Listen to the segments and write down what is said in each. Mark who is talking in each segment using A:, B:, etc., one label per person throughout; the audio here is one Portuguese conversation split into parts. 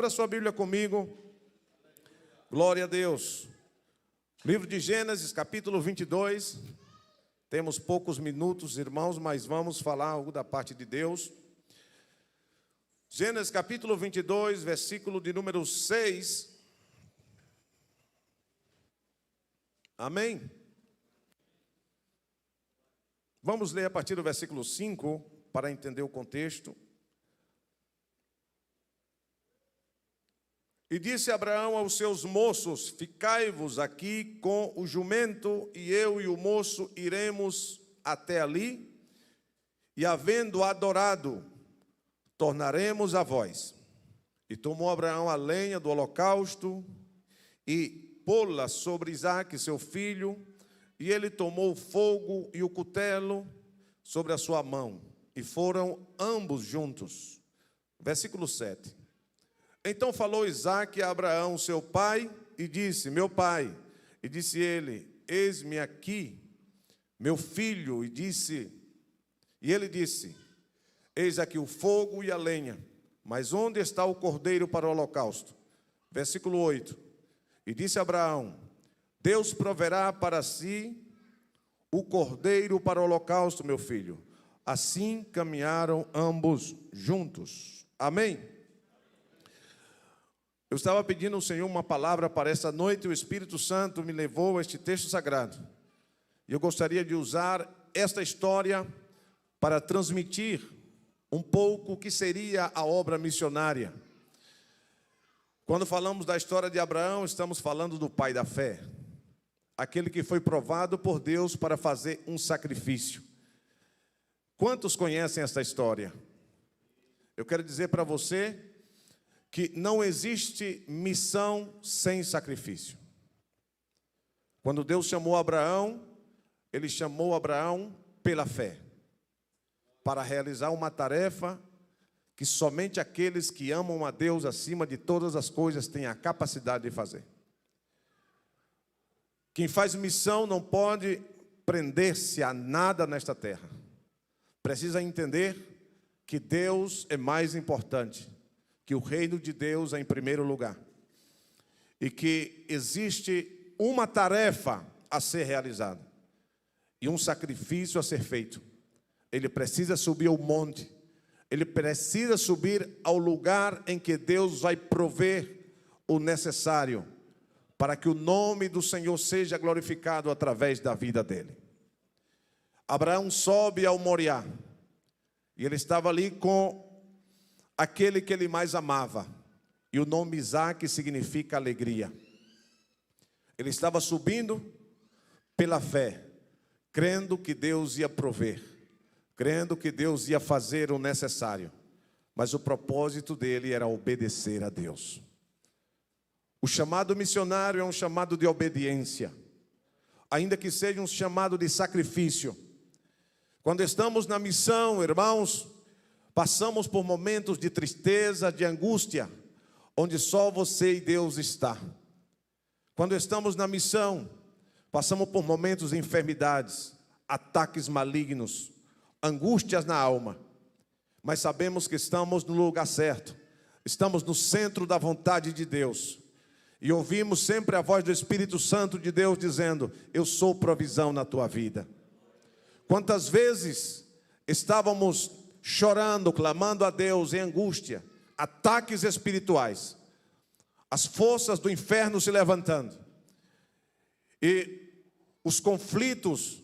A: Abra sua Bíblia comigo. Glória a Deus. Livro de Gênesis, capítulo 22. Temos poucos minutos, irmãos, mas vamos falar algo da parte de Deus. Gênesis, capítulo 22, versículo de número 6. Amém? Vamos ler a partir do versículo 5, para entender o contexto. E disse Abraão aos seus moços: ficai-vos aqui com o jumento, e eu e o moço iremos até ali, e havendo adorado, tornaremos a vós. E tomou Abraão a lenha do holocausto, e pô-la sobre Isaque, seu filho, e ele tomou o fogo e o cutelo sobre a sua mão, e foram ambos juntos. Versículo 7. Então falou Isaque a Abraão, seu pai, e disse: meu pai. E disse ele: eis-me aqui, meu filho. E ele disse: eis aqui o fogo e a lenha, mas onde está o cordeiro para o holocausto? Versículo 8. E disse Abraão: Deus proverá para si o cordeiro para o holocausto, meu filho. Assim caminharam ambos juntos. Amém? Eu estava pedindo ao Senhor uma palavra para esta noite, e o Espírito Santo me levou a este texto sagrado. E eu gostaria de usar esta história para transmitir um pouco o que seria a obra missionária. Quando falamos da história de Abraão, estamos falando do pai da fé, aquele que foi provado por Deus para fazer um sacrifício. Quantos conhecem esta história? Eu quero dizer para você que não existe missão sem sacrifício. Quando Deus chamou Abraão, Ele chamou Abraão pela fé, para realizar uma tarefa que somente aqueles que amam a Deus acima de todas as coisas têm a capacidade de fazer. Quem faz missão não pode prender-se a nada nesta terra. Precisa entender que Deus é mais importante, que o reino de Deus é em primeiro lugar, e que existe uma tarefa a ser realizada e um sacrifício a ser feito. Ele precisa subir ao monte, ele precisa subir ao lugar em que Deus vai prover o necessário para que o nome do Senhor seja glorificado através da vida dele. Abraão sobe ao Moriá, e ele estava ali com aquele que ele mais amava, e o nome Isaque significa alegria. Ele estava subindo pela fé, crendo que Deus ia prover, crendo que Deus ia fazer o necessário, mas o propósito dele era obedecer a Deus. O chamado missionário é um chamado de obediência, ainda que seja um chamado de sacrifício. Quando estamos na missão, irmãos, passamos por momentos de tristeza, de angústia, onde só você e Deus está. Quando estamos na missão, passamos por momentos de enfermidades, ataques malignos, angústias na alma. Mas sabemos que estamos no lugar certo, estamos no centro da vontade de Deus. E ouvimos sempre a voz do Espírito Santo de Deus dizendo: eu sou provisão na tua vida. Quantas vezes estávamos chorando, clamando a Deus em angústia, ataques espirituais, as forças do inferno se levantando, e os conflitos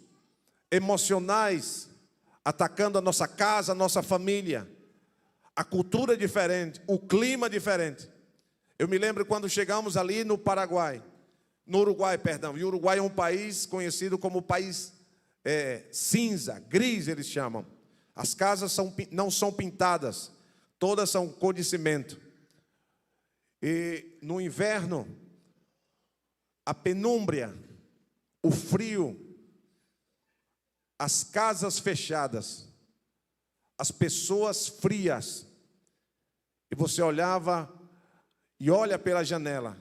A: emocionais atacando a nossa casa, a nossa família, a cultura diferente, o clima diferente. Eu me lembro quando chegamos ali no Uruguai, e o Uruguai é um país conhecido como país cinza, gris eles chamam. As casas não são pintadas, todas são cor de cimento. E no inverno, a penúmbria, o frio, as casas fechadas, as pessoas frias. E você olhava e olha pela janela,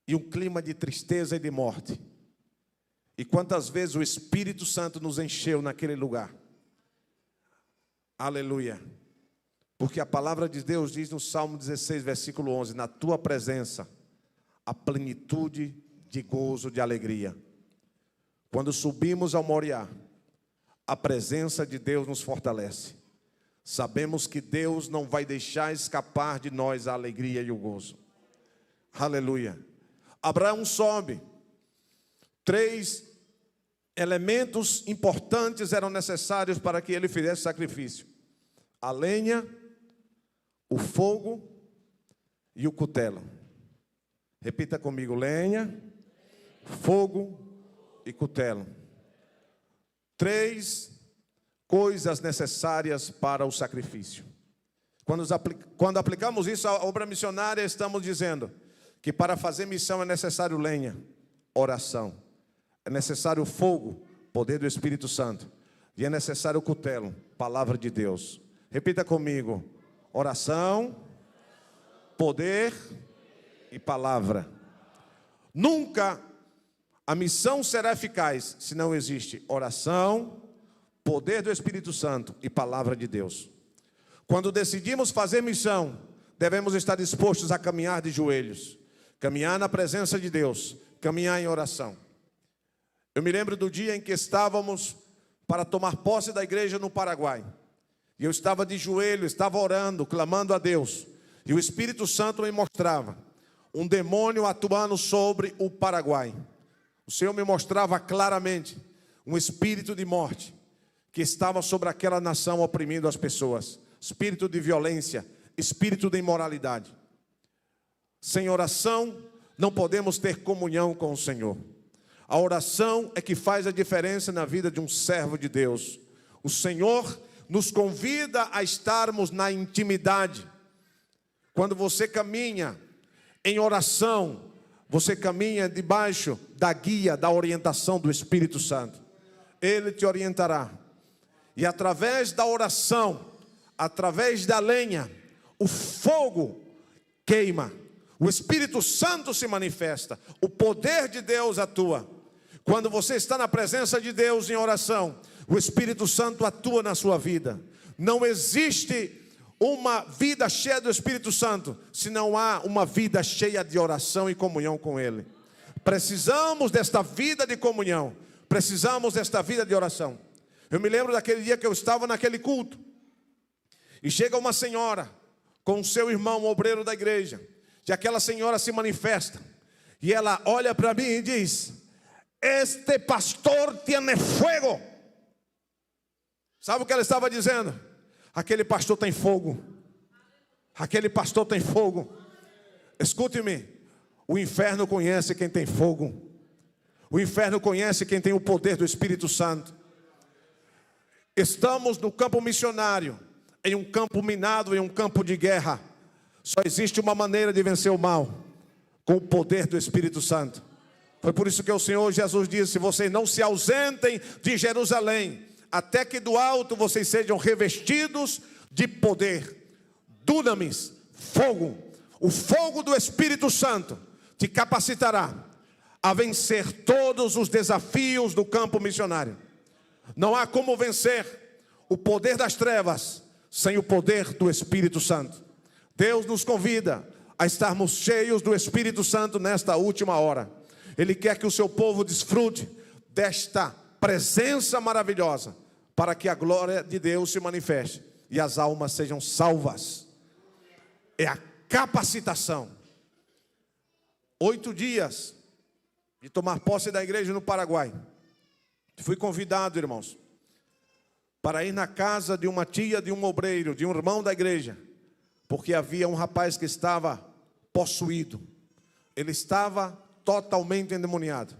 A: e um clima de tristeza e de morte. E quantas vezes o Espírito Santo nos encheu naquele lugar. Aleluia. Porque a palavra de Deus diz no Salmo 16, versículo 11: na tua presença, a plenitude de gozo, de alegria. Quando subimos ao Moriá, a presença de Deus nos fortalece. Sabemos que Deus não vai deixar escapar de nós a alegria e o gozo. Aleluia. Abraão sobe. 3 elementos importantes eram necessários para que ele fizesse sacrifício: a lenha, o fogo e o cutelo. Repita comigo: lenha, fogo e cutelo. 3 coisas necessárias para o sacrifício. Quando aplicamos isso à obra missionária, estamos dizendo que para fazer missão é necessário lenha, oração. É necessário fogo, poder do Espírito Santo. E é necessário cutelo, palavra de Deus. Repita comigo: oração, poder e palavra. Nunca a missão será eficaz se não existe oração, poder do Espírito Santo e palavra de Deus. Quando decidimos fazer missão, devemos estar dispostos a caminhar de joelhos, caminhar na presença de Deus, caminhar em oração. Eu me lembro do dia em que estávamos para tomar posse da igreja no Paraguai. E eu estava de joelho, estava orando, clamando a Deus. E o Espírito Santo me mostrava um demônio atuando sobre o Paraguai. O Senhor me mostrava claramente um espírito de morte que estava sobre aquela nação oprimindo as pessoas. Espírito de violência, espírito de imoralidade. Sem oração, não podemos ter comunhão com o Senhor. A oração é que faz a diferença na vida de um servo de Deus. O Senhor nos convida a estarmos na intimidade. Quando você caminha em oração, você caminha debaixo da guia, da orientação do Espírito Santo. Ele te orientará. E através da oração, através da lenha, o fogo queima. O Espírito Santo se manifesta. O poder de Deus atua. Quando você está na presença de Deus em oração, o Espírito Santo atua na sua vida. Não existe uma vida cheia do Espírito Santo se não há uma vida cheia de oração e comunhão com Ele. Precisamos desta vida de comunhão. Precisamos desta vida de oração. Eu me lembro daquele dia que eu estava naquele culto. E chega uma senhora com o seu irmão, obreiro da igreja. E aquela senhora se manifesta. E ela olha para mim e diz: este pastor tiene fuego. Sabe o que ela estava dizendo? Aquele pastor tem fogo. Aquele pastor tem fogo. Escute-me. O inferno conhece quem tem fogo. O inferno conhece quem tem o poder do Espírito Santo. Estamos no campo missionário, em um campo minado, em um campo de guerra. Só existe uma maneira de vencer o mal: com o poder do Espírito Santo. Foi por isso que o Senhor Jesus disse: vocês não se ausentem de Jerusalém, até que do alto vocês sejam revestidos de poder. Dunamis, fogo. O fogo do Espírito Santo te capacitará a vencer todos os desafios do campo missionário. Não há como vencer o poder das trevas sem o poder do Espírito Santo. Deus nos convida a estarmos cheios do Espírito Santo nesta última hora. Ele quer que o seu povo desfrute desta presença maravilhosa, para que a glória de Deus se manifeste e as almas sejam salvas. É a capacitação. 8 dias de tomar posse da igreja no Paraguai. Fui convidado, irmãos, para ir na casa de uma tia de um obreiro, de um irmão da igreja, porque havia um rapaz que estava possuído. Ele estava totalmente endemoniado.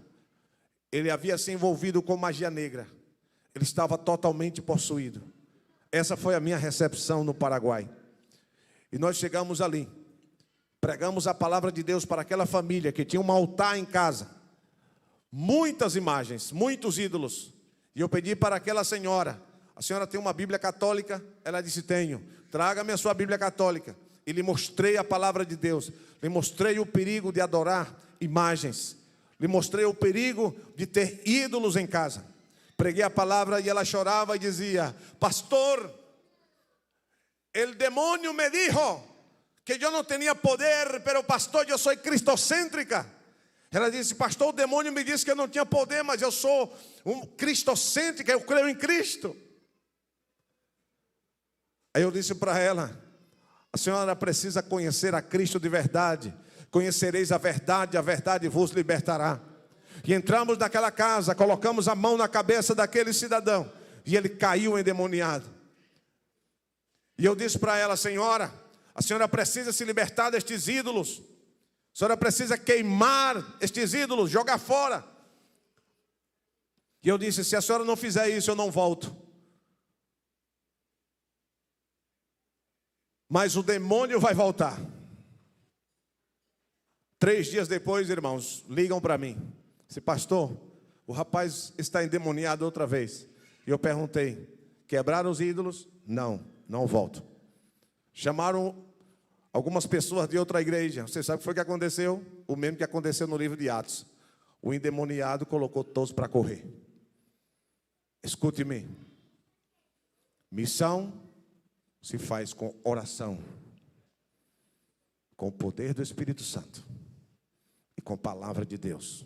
A: Ele havia se envolvido com magia negra. Ele estava totalmente possuído. Essa foi a minha recepção no Paraguai. E nós chegamos ali, pregamos a palavra de Deus para aquela família que tinha um altar em casa. Muitas imagens, muitos ídolos. E eu pedi para aquela senhora: a senhora tem uma Bíblia católica? Ela disse: tenho. Traga-me a sua Bíblia católica. E lhe mostrei a palavra de Deus. Lhe mostrei o perigo de adorar imagens. Lhe mostrei o perigo de ter ídolos em casa. Preguei a palavra e ela chorava e dizia: pastor, El demonio me dijo que eu não tinha poder, pero pastor, eu sou cristocêntrica. Ela disse, pastor, o demônio me disse que eu não tinha poder, mas eu sou cristocêntrica, eu creio em Cristo. Aí eu disse para ela, a senhora precisa conhecer a Cristo de verdade. Conhecereis a verdade vos libertará. E entramos naquela casa, colocamos a mão na cabeça daquele cidadão, e ele caiu endemoniado. E eu disse para ela, a senhora precisa se libertar destes ídolos. A senhora precisa queimar estes ídolos, jogar fora. E eu disse, se a senhora não fizer isso, eu não volto. Mas o demônio vai voltar. 3 dias depois, irmãos, ligam para mim. Disse, pastor, o rapaz está endemoniado outra vez. E eu perguntei, quebraram os ídolos? Não volto. Chamaram algumas pessoas de outra igreja. Você sabe o que foi que aconteceu? O mesmo que aconteceu no livro de Atos. O endemoniado colocou todos para correr. Escute-me. Missão se faz com oração, com o poder do Espírito Santo e com a palavra de Deus.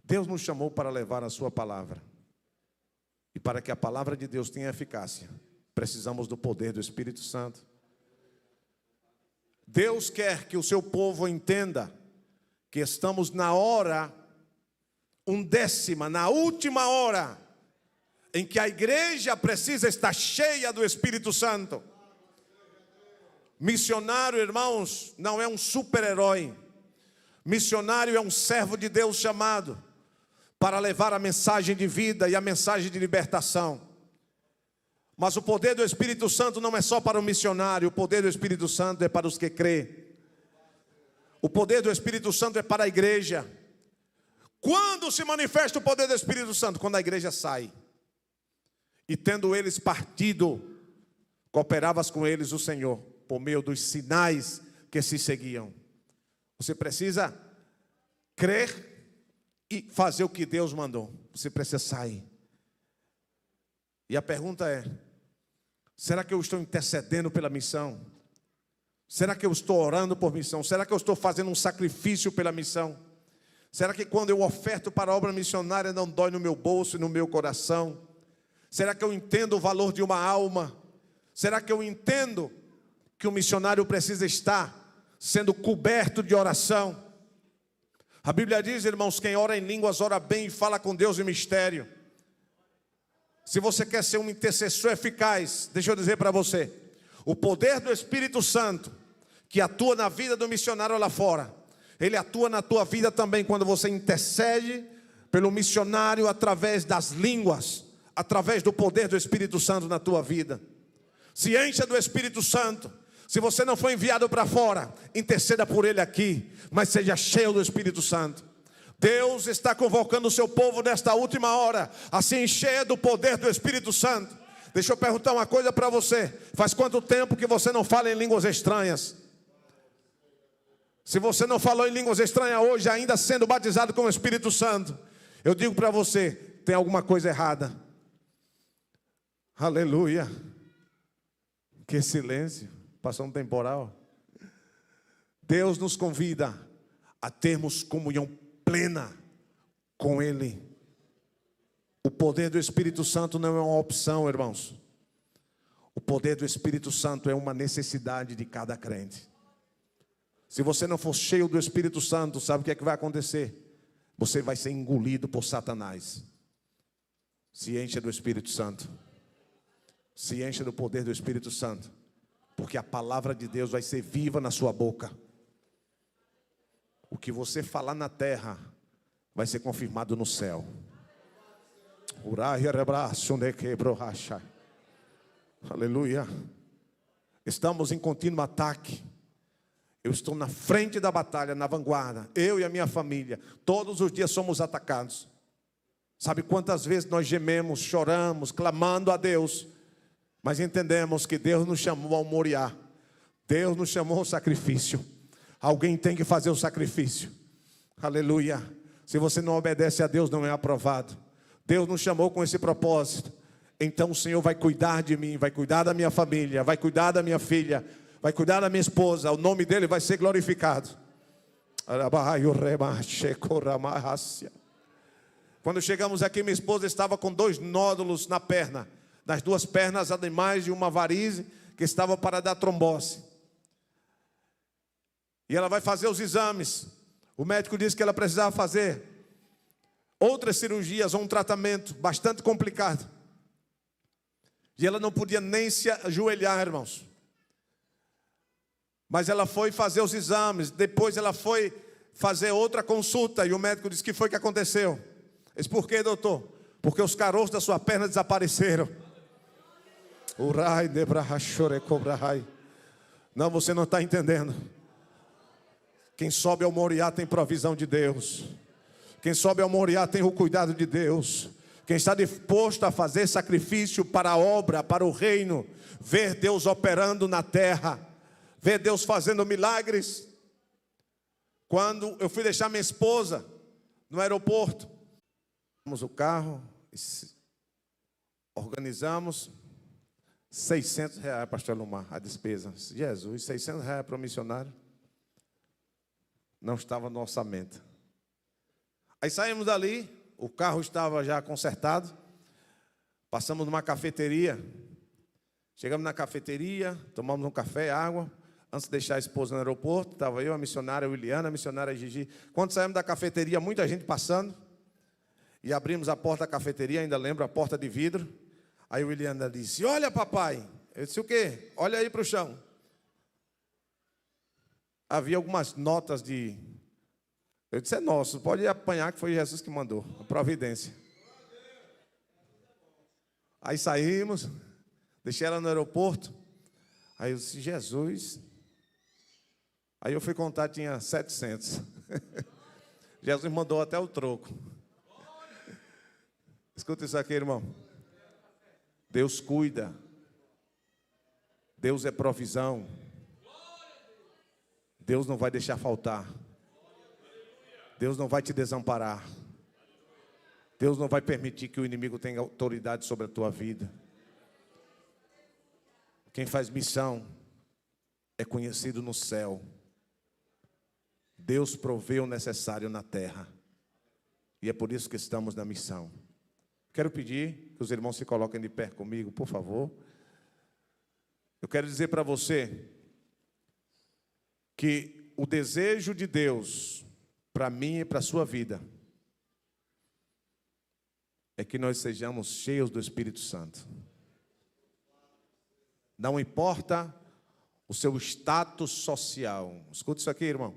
A: Deus nos chamou para levar a sua palavra. E para que a palavra de Deus tenha eficácia, precisamos do poder do Espírito Santo. Deus quer que o seu povo entenda que estamos na hora na última hora, em que a igreja precisa estar cheia do Espírito Santo. Missionário, irmãos, não é um super-herói. Missionário é um servo de Deus chamado para levar a mensagem de vida e a mensagem de libertação. Mas o poder do Espírito Santo não é só para o missionário. O poder do Espírito Santo é para os que crêem. O poder do Espírito Santo é para a igreja. Quando se manifesta o poder do Espírito Santo? Quando a igreja sai. E tendo eles partido, cooperavas com eles o Senhor, por meio dos sinais que se seguiam. Você precisa crer e fazer o que Deus mandou. Você precisa sair. E a pergunta é, será que eu estou intercedendo pela missão? Será que eu estou orando por missão? Será que eu estou fazendo um sacrifício pela missão? Será que quando eu oferto para a obra missionária não dói no meu bolso e no meu coração? Será que eu entendo o valor de uma alma? Será que eu entendo que o missionário precisa estar sendo coberto de oração? A Bíblia diz, irmãos, quem ora em línguas ora bem e fala com Deus em mistério. Se você quer ser um intercessor eficaz, deixa eu dizer para você, o poder do Espírito Santo, que atua na vida do missionário lá fora, ele atua na tua vida também quando você intercede pelo missionário através das línguas, através do poder do Espírito Santo na tua vida. Se encha do Espírito Santo. Se você não foi enviado para fora, interceda por ele aqui, mas seja cheio do Espírito Santo. Deus está convocando o seu povo nesta última hora a se encher do poder do Espírito Santo. Deixa eu perguntar uma coisa para você. Faz quanto tempo que você não fala em línguas estranhas? Se você não falou em línguas estranhas hoje, ainda sendo batizado com o Espírito Santo, eu digo para você, tem alguma coisa errada. Aleluia. Que silêncio. Passou um temporal. Deus nos convida a termos comunhão plena com Ele. O poder do Espírito Santo não é uma opção, irmãos. O poder do Espírito Santo é uma necessidade de cada crente. Se você não for cheio do Espírito Santo, sabe o que é que vai acontecer? Você vai ser engolido por Satanás. Se encha do Espírito Santo. Se encha do poder do Espírito Santo. Porque a palavra de Deus vai ser viva na sua boca. O que você falar na terra vai ser confirmado no céu. Aleluia. Estamos em contínuo ataque. Eu estou na frente da batalha, na vanguarda. Eu e a minha família. Todos os dias somos atacados. Sabe quantas vezes nós gememos, choramos, clamando a Deus. Mas entendemos que Deus nos chamou ao Moriá. Deus nos chamou ao sacrifício. Alguém tem que fazer o sacrifício. Aleluia. Se você não obedece a Deus, não é aprovado. Deus nos chamou com esse propósito. então o Senhor vai cuidar de mim, vai cuidar da minha família, vai cuidar da minha filha, vai cuidar da minha esposa, o nome dele vai ser glorificado. Quando chegamos aqui, minha esposa estava com 2 nódulos na perna, nas 2 pernas, ademais de uma varize que estava para dar trombose. E ela vai fazer os exames. O médico disse que ela precisava fazer outras cirurgias ou um tratamento bastante complicado. E ela não podia nem se ajoelhar, irmãos. Mas ela foi fazer os exames. Depois ela foi fazer outra consulta. E o médico disse: que foi que aconteceu? Eu disse: por quê, doutor? Porque os caroços da sua perna desapareceram. Não, você não está entendendo. Quem sobe ao Moriá tem provisão de Deus. Quem sobe ao Moriá tem o cuidado de Deus. Quem está disposto a fazer sacrifício para a obra, para o reino, ver Deus operando na terra, ver Deus fazendo milagres. Quando eu fui deixar minha esposa no aeroporto, pegamos o carro, organizamos R$600, pastor Lumar, a despesa. Jesus, R$600 para o missionário. Não estava no orçamento. Aí saímos dali, o carro estava já consertado. Passamos numa cafeteria. Chegamos na cafeteria, tomamos um café, água. Antes de deixar a esposa no aeroporto, estava eu, a missionária Williana, a missionária Gigi. Quando saímos da cafeteria, muita gente passando. E abrimos a porta da cafeteria, ainda lembro, a porta de vidro. Aí a Williana disse: olha, papai. Eu disse: o quê? Olha aí para o chão. Havia algumas notas de... Eu disse: é nosso, pode apanhar, que foi Jesus que mandou, a providência. Aí saímos, deixei ela no aeroporto. Aí eu disse: Jesus. Aí eu fui contar, tinha 700. Jesus mandou até o troco. Escuta isso aqui, irmão. Deus cuida. Deus é provisão. Deus não vai deixar faltar. Deus não vai te desamparar. Deus não vai permitir que o inimigo tenha autoridade sobre a tua vida. Quem faz missão é conhecido no céu. Deus provê o necessário na terra. E é por isso que estamos na missão. Quero pedir que os irmãos se coloquem de pé comigo, por favor. Eu quero dizer para você que o desejo de Deus para mim e para a sua vida é que nós sejamos cheios do Espírito Santo. Não importa o seu status social. Escuta isso aqui, irmão.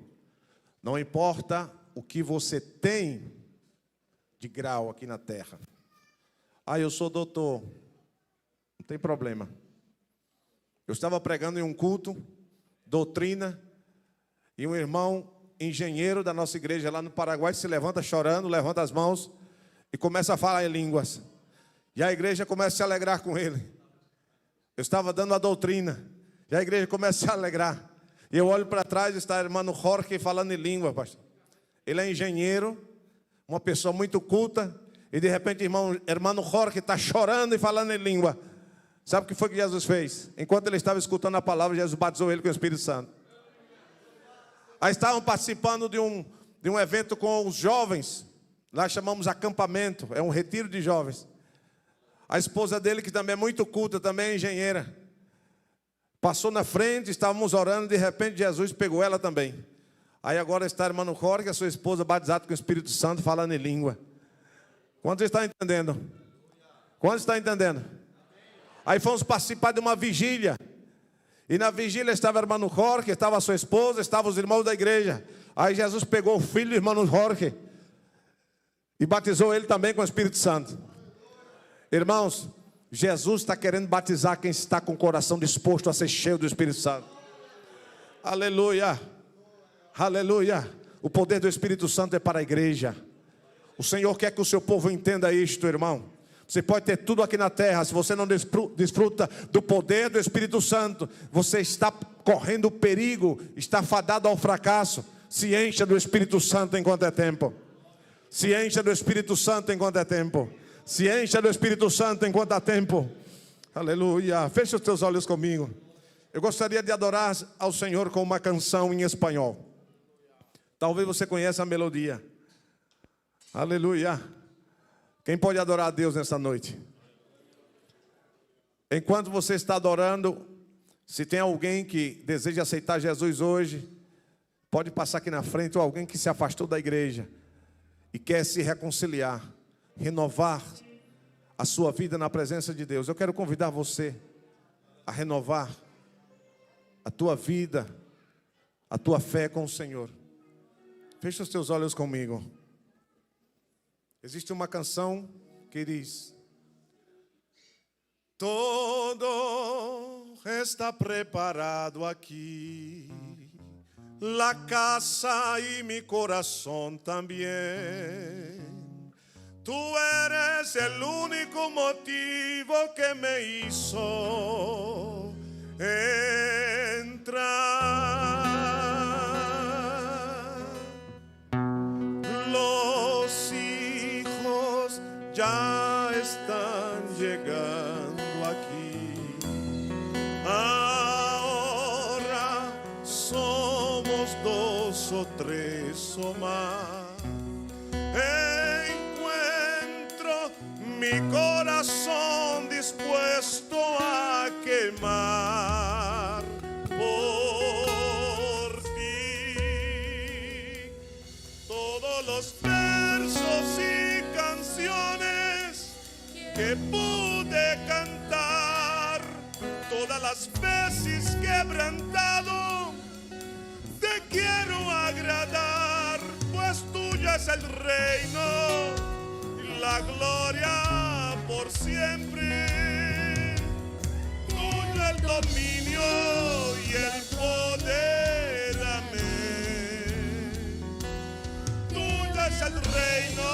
A: Não importa o que você tem de grau aqui na terra. Ah, eu sou doutor. Não tem problema. Eu estava pregando em um culto, doutrina, e um irmão engenheiro da nossa igreja lá no Paraguai se levanta chorando, levanta as mãos e começa a falar em línguas. E a igreja começa a se alegrar com ele. Eu estava dando a doutrina, e a igreja começa a se alegrar. E eu olho para trás e está o irmão Jorge falando em língua, pastor. Ele é engenheiro, uma pessoa muito culta, e de repente o irmão Jorge está chorando e falando em língua. Sabe o que foi que Jesus fez? Enquanto ele estava escutando a palavra, Jesus batizou ele com o Espírito Santo. Aí estavam participando de um evento com os jovens. Lá chamamos acampamento, é um retiro de jovens. A esposa dele, que também é muito culta, também é engenheira, passou na frente, estávamos orando, de repente Jesus pegou ela também. Aí agora está a irmã Jorge, a sua esposa, batizada com o Espírito Santo, falando em língua. Quantos estão entendendo? Quantos estão entendendo? Aí fomos participar de uma vigília. E na vigília estava a irmã Jorge, estava a sua esposa, estavam os irmãos da igreja. Aí Jesus pegou o filho do irmão Jorge e batizou ele também com o Espírito Santo. Irmãos, Jesus está querendo batizar quem está com o coração disposto a ser cheio do Espírito Santo. Aleluia, aleluia. O poder do Espírito Santo é para a igreja. O Senhor quer que o seu povo entenda isto, irmão. Você pode ter tudo aqui na terra, se você não desfruta do poder do Espírito Santo, você está correndo perigo, está fadado ao fracasso. Se encha do Espírito Santo enquanto é tempo. Se encha do Espírito Santo enquanto é tempo. Se encha do Espírito Santo enquanto há tempo. Aleluia. Feche os teus olhos comigo. Eu gostaria de adorar ao Senhor com uma canção em espanhol. Talvez você conheça a melodia. Aleluia. Quem pode adorar a Deus nessa noite? Enquanto você está adorando, se tem alguém que deseja aceitar Jesus hoje, pode passar aqui na frente, ou alguém que se afastou da igreja e quer se reconciliar, renovar a sua vida na presença de Deus. Eu quero convidar você a renovar a tua vida, a tua fé com o Senhor. Fecha os teus olhos comigo. Existe uma canção que diz: todo está preparado aquí, la casa y mi corazón también. Tú eres el único motivo que me hizo entrar. Los hijos ya están llegando aquí. Ahora somos 2 o 3 o más. Mi corazón dispuesto a quemar por ti. Todos los versos y canciones que pude cantar, todas las veces quebrantado, te quiero agradar, pues tuyo es el reino, la gloria por siempre, tuyo el dominio y el poder, amén. Tuyo es el reino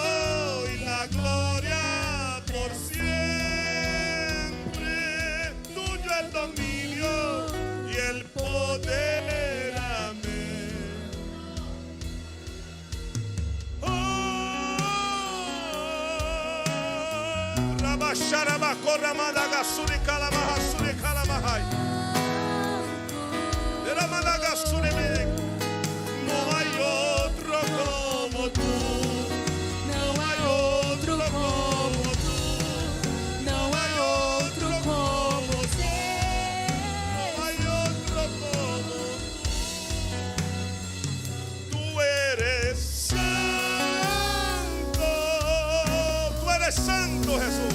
A: y la gloria por siempre, tuyo el dominio y el poder, amén. No hay otro como tú, no hay otro como tú, no hay otro como tú, no hay otro como tú. Tú eres santo, Jesús.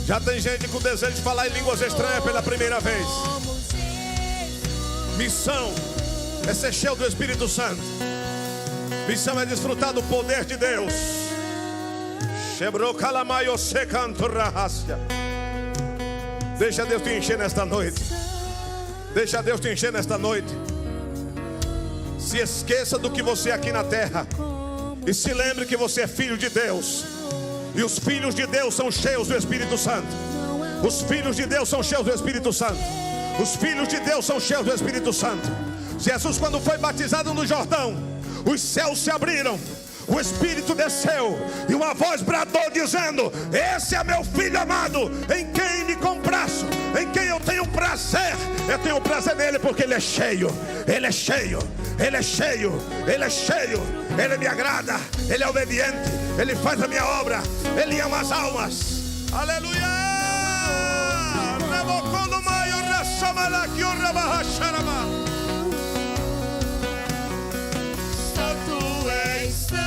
A: Já tem gente com desejo de falar em línguas estranhas pela primeira vez. Missão é ser cheio do Espírito Santo. Missão é desfrutar do poder de Deus. Deixa Deus te encher nesta noite. Deixa Deus te encher nesta noite. Se esqueça do que você é aqui na terra e se lembre que você é filho de Deus. E os filhos de Deus são cheios do Espírito Santo. Os filhos de Deus são cheios do Espírito Santo. Os filhos de Deus são cheios do Espírito Santo. Jesus, quando foi batizado no Jordão, os céus se abriram, o Espírito desceu e uma voz bradou dizendo: esse é meu filho amado, em quem me compraço, em quem eu tenho prazer. Eu tenho prazer nele porque ele é cheio. Ele é cheio, ele é cheio, ele é cheio. Ele me agrada, ele é obediente, ele faz a minha obra, ele ama as almas. Aleluia. Tu és santo,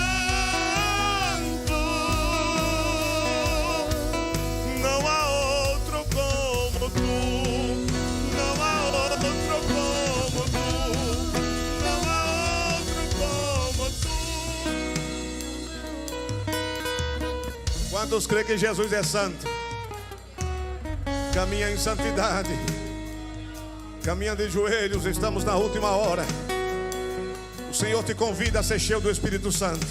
A: não há outro como tu, não há outro como tu, não há outro como tu. Quantos creem que Jesus é santo? Caminha em santidade, caminha de joelhos, estamos na última hora. O Senhor te convida a ser cheio do Espírito Santo.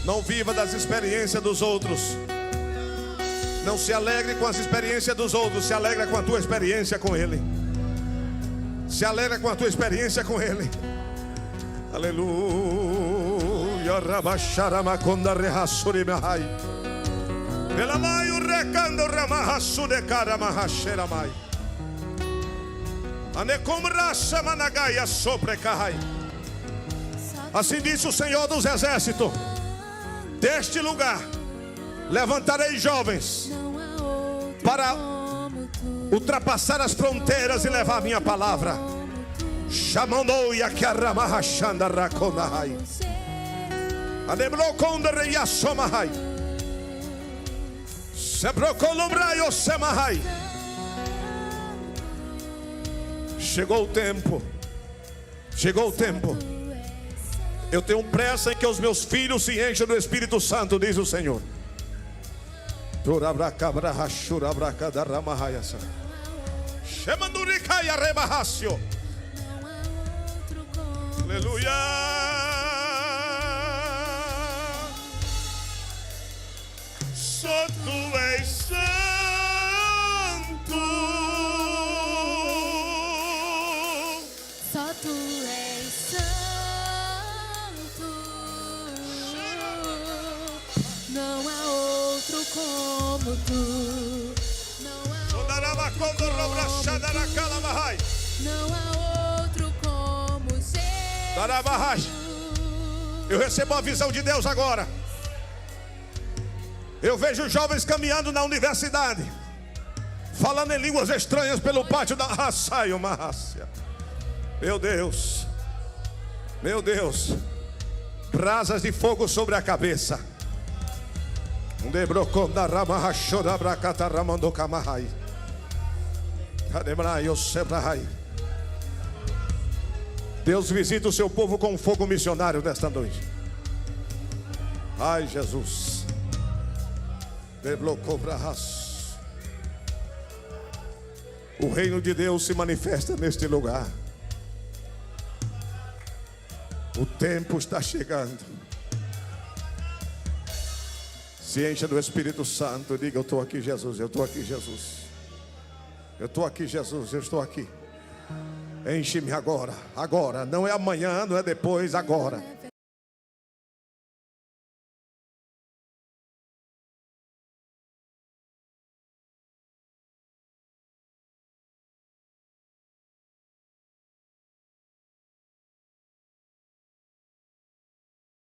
A: Não viva das experiências dos outros. Não se alegre com as experiências dos outros. Se alegra com a tua experiência com Ele. Se alegra com a tua experiência com Ele. Aleluia. Rabacharamaconda rehassuri mahai. Elamai urecando ramahasu de caramahasheramai. Anecom racha managaia sobrecai. Assim disse o Senhor dos Exércitos: deste lugar levantarei jovens para ultrapassar as fronteiras e levar a minha palavra. Chamando yakiaramahashanda rakonahai. Anebroconda reiasomahai. Sebrocolombraio semahai. Chegou o tempo. Chegou o tempo. Eu tenho pressa em que os meus filhos se enchem do Espírito Santo, diz o Senhor. Aleluia. Só tu és santo.
B: Só tu és santo. Não há outro como tu. Não há outro como Jesus.
A: Eu recebo a visão de Deus agora. Eu vejo jovens caminhando na universidade, falando em línguas estranhas pelo pátio da raça e uma raça. Meu Deus, meu Deus, brasas de fogo sobre a cabeça. Deus visita o seu povo com fogo missionário nesta noite. Ai, Jesus. O reino de Deus se manifesta neste lugar. O tempo está chegando. Se encha do Espírito Santo. Diga: eu estou aqui, Jesus. Eu estou aqui, Jesus. Eu estou aqui, Jesus. Eu estou aqui. Enche-me agora. Agora. Não é amanhã, não é depois. Agora.